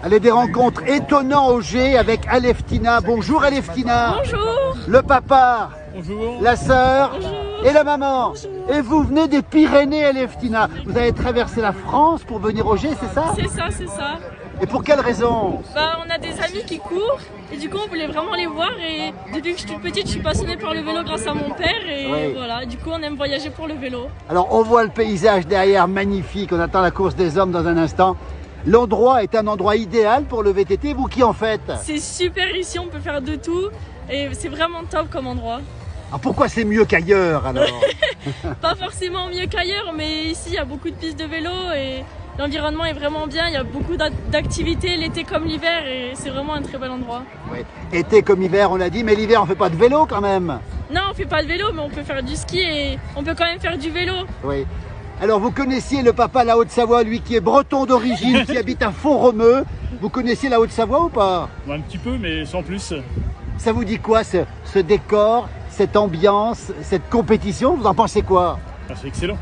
Allez, des rencontres étonnantes au G avec Aleftina. Bonjour Aleftina. Bonjour. Le papa. Bonjour. La sœur. Bonjour. Et la maman. Bonjour. Et vous venez des Pyrénées, Aleftina. Vous avez traversé la France pour venir au G, c'est ça? C'est ça, c'est ça. Et pour quelle raison? Bah, on a des amis qui courent et du coup on voulait vraiment les voir et depuis que je suis toute petite je suis passionnée par le vélo grâce à mon père et Oui. voilà, du coup on aime voyager pour le vélo. Alors on voit le paysage derrière, magnifique. On attend la course des hommes dans un instant. L'endroit est un endroit idéal pour le VTT. Vous qui en faites? C'est super ici, on peut faire de tout et c'est vraiment top comme endroit. Alors pourquoi c'est mieux qu'ailleurs alors? Pas forcément mieux qu'ailleurs mais ici il y a beaucoup de pistes de vélo et l'environnement est vraiment bien, il y a beaucoup d'activités l'été comme l'hiver et c'est vraiment un très bel endroit. Oui. Été comme hiver, on l'a dit, mais l'hiver on fait pas de vélo quand même. Non, on fait pas de vélo mais on peut faire du ski et on peut quand même faire du vélo. Oui. Alors vous connaissiez le papa la Haute-Savoie, lui qui est breton d'origine, qui habite à Font-Romeu. Vous connaissiez la Haute-Savoie ou pas? Un petit peu, mais sans plus. Ça vous dit quoi ce décor, cette ambiance, cette compétition? Vous en pensez quoi? Ah, c'est excellent.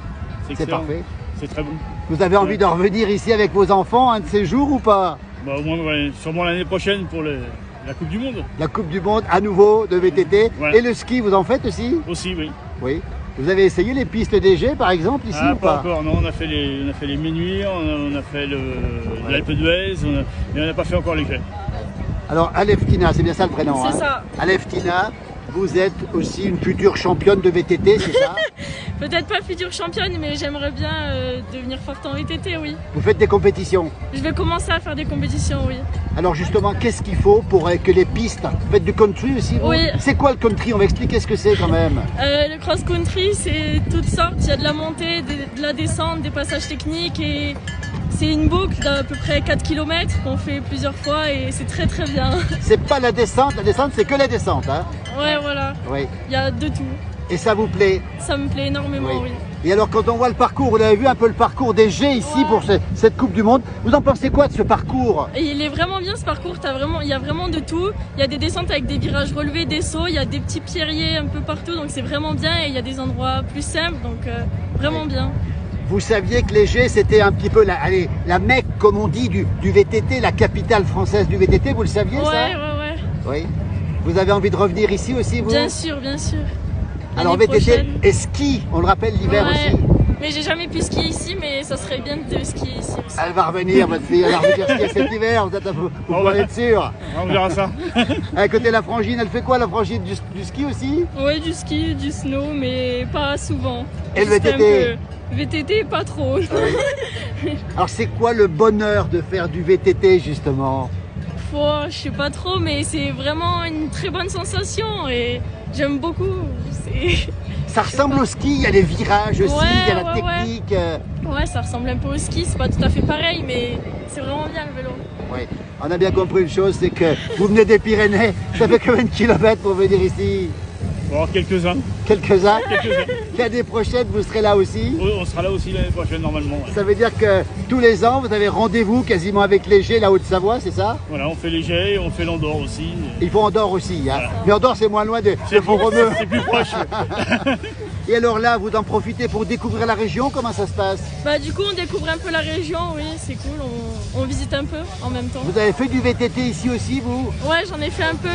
C'est excellent. parfait. C'est très bon. Vous avez envie de revenir ici avec vos enfants un de ces jours ou pas? Bah, au moins, ouais, sûrement l'année prochaine pour la Coupe du Monde. La Coupe du Monde à nouveau de VTT. Ouais. Et le ski, vous en faites aussi? Aussi, oui. Oui. Vous avez essayé les pistes DG par exemple ici Ah, ou pas pas? encore, non. On a fait les Ménuires, on a fait l'Alpe d'Huez, mais on n'a pas fait encore les Grès. Alors Aleftina, c'est bien ça le prénom? C'est ça. Aleftina, vous êtes aussi une future championne de VTT, c'est ça? Peut-être pas future championne mais j'aimerais bien devenir forte en VTT, oui. Vous faites des compétitions. Je vais commencer à faire des compétitions, oui. Alors justement, qu'est-ce qu'il faut pour que les pistes... Vous faites du country aussi vous? Oui. C'est quoi le country? On va expliquer ce que c'est quand même. Le cross-country, c'est toutes sortes. Il y a de la montée, de la descente, des passages techniques et c'est une boucle d'à peu près 4 km qu'on fait plusieurs fois et c'est très très bien. C'est pas la descente c'est que la descente. Hein? Ouais, voilà. Oui. Il y a de tout. Et ça vous plaît? Ça me plaît énormément, oui. Et alors quand on voit le parcours, vous avez vu un peu le parcours des G ici pour cette Coupe du Monde, vous en pensez quoi de ce parcours? Et il est vraiment bien ce parcours, il y a vraiment de tout. Il y a des descentes avec des virages relevés, des sauts, il y a des petits pierriers un peu partout, donc c'est vraiment bien. Et il y a des endroits plus simples, donc vraiment bien. Vous saviez que les G c'était un petit peu la Mecque, comme on dit, du VTT, la capitale française du VTT, vous le saviez ça? Ouais. Oui. Vous avez envie de revenir ici aussi vous? Bien sûr, bien sûr. Alors L'année VTT prochaine. et ski, on le rappelle l'hiver Ouais. aussi. Mais j'ai jamais pu skier ici, mais ça serait bien de skier ici aussi. Elle va revenir, votre fille, elle va revenir skier cet hiver, vous pouvez être sûr. On verra ça. À côté la frangine, elle fait quoi la frangine? Du ski aussi? Oui, du ski, du snow, mais pas souvent. Et le Juste un VTT? peu. VTT, pas trop. Alors c'est quoi le bonheur de faire du VTT justement? Je sais pas trop, mais c'est vraiment une très bonne sensation et j'aime beaucoup. Ça ressemble au ski, il y a les virages aussi, Ouais, il y a la ouais, technique. Ouais, ça ressemble un peu au ski, c'est pas tout à fait pareil, mais c'est vraiment bien le vélo. Oui. On a bien compris une chose, c'est que vous venez des Pyrénées, ça fait combien de kilomètres pour venir ici? Bon, quelques-uns. Quelques-uns. L'année prochaine, vous serez là aussi? On sera là aussi l'année prochaine, normalement. Ouais. Ça veut dire que tous les ans, vous avez rendez-vous quasiment avec les G, la Haute-Savoie, c'est ça? Voilà, on fait les Gets, on fait l'Andorre aussi. Il faut Andorre aussi, hein. Voilà. Mais Andorre, c'est moins loin de C'est Font-Romeu. plus proche. Et alors là, vous en profitez pour découvrir la région, comment ça se passe? Bah du coup on découvre un peu la région, oui c'est cool, on visite un peu en même temps. Vous avez fait du VTT ici aussi, vous? Ouais, j'en ai fait un peu.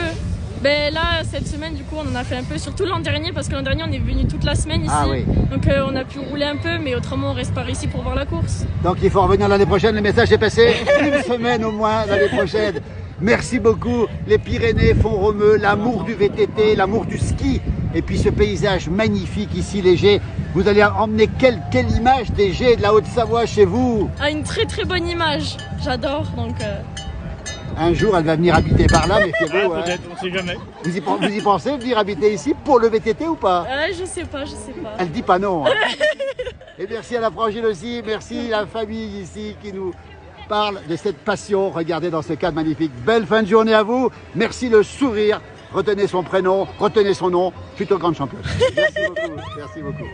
Ben là, cette semaine, du coup, on en a fait un peu, surtout l'an dernier, parce que l'an dernier, on est venu toute la semaine ici. Ah oui. Donc on a pu rouler un peu, mais autrement, on reste par ici pour voir la course. Donc il faut revenir l'année prochaine, le message est passé. Une semaine au moins l'année prochaine. Merci beaucoup, les Pyrénées, Font-Romeu, l'amour du VTT, l'amour du ski. Et puis ce paysage magnifique ici, les G. Vous allez emmener quelle image des G de la Haute-Savoie chez vous? Ah, une très très bonne image, j'adore, donc... Un jour, elle va venir habiter par là, méfiez-vous. Peut-être, on sait jamais. Vous y pensez venir habiter ici pour le VTT ou pas? je sais pas. Elle dit pas non. Hein. Et merci à la frangine aussi, merci à la famille ici qui nous parle de cette passion. Regardez dans ce cadre magnifique. Belle fin de journée à vous. Merci le sourire. Retenez son prénom, retenez son nom. Future grande championne. Merci beaucoup. Merci beaucoup.